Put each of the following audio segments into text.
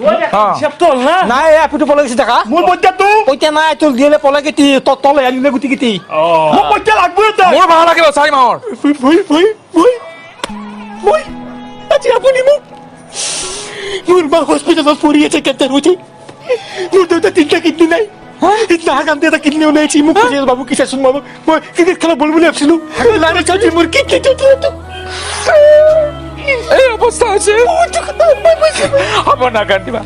হিসাব তোল না নাই আপুটো পলাই গেছে টাকা মোৰ পইচাটো পইচা নাই তোৰ দিলে পলাই গেতি তলে আনিলে গুটি গেতি মোক পইচা লাগবো এটা মোৰ ভাড়া লাগিব 4 মাহৰ মই আজি আপুনি মোক মোৰ মা হস্পিটেলত পৰি আছে কেঞ্চাৰ হৈছে মোৰ দেউতা তিনটা কিডনি নাই সিদিনা কান্দি এটা কিডনি ওলাইছি মোক কৈছে বাবু কি চাচোন বাবু মই ক্ৰিকেট খেলা বল বুলি ভাবিছিলো লাৰে চাইছি মোৰ কিডনিটো এই অৱস্থা হৈছে হ'ব নাকান্দিবা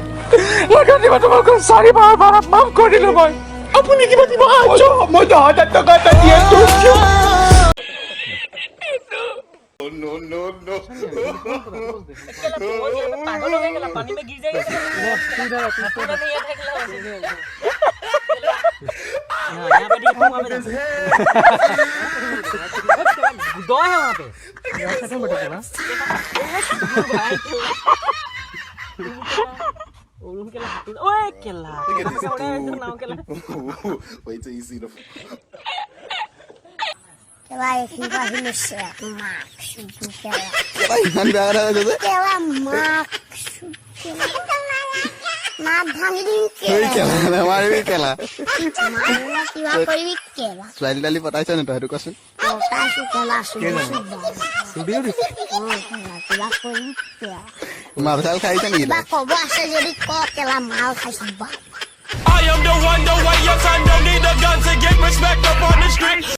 তোমাক 4 মাহৰ ভাড়া মাফ কৰি দিলো মই আপুনি কিবা দিব মই 10,000 টকা এটা দিয়ে पागल हो गया पानी में गिर जाएगा यहाँ पे देखो वहाँ पे दो है वहाँ पे ओए केला Wait till you see the. Kela iba hinusya Max kela. Iman beara aja deh. Kela Max kela. Ma bhangin Wih kela. kela, mari wih kela. Ma kiba kori kela. Swali tali pataisa nih tuh, aduh kosun. Kota su kela su. Biru. Kiba kori kela. Marsal kaisan nih. Ba ko ba sa jadi ko kela mal khas ba. I am the one, the way your son don't need a gun to get respect up on the street.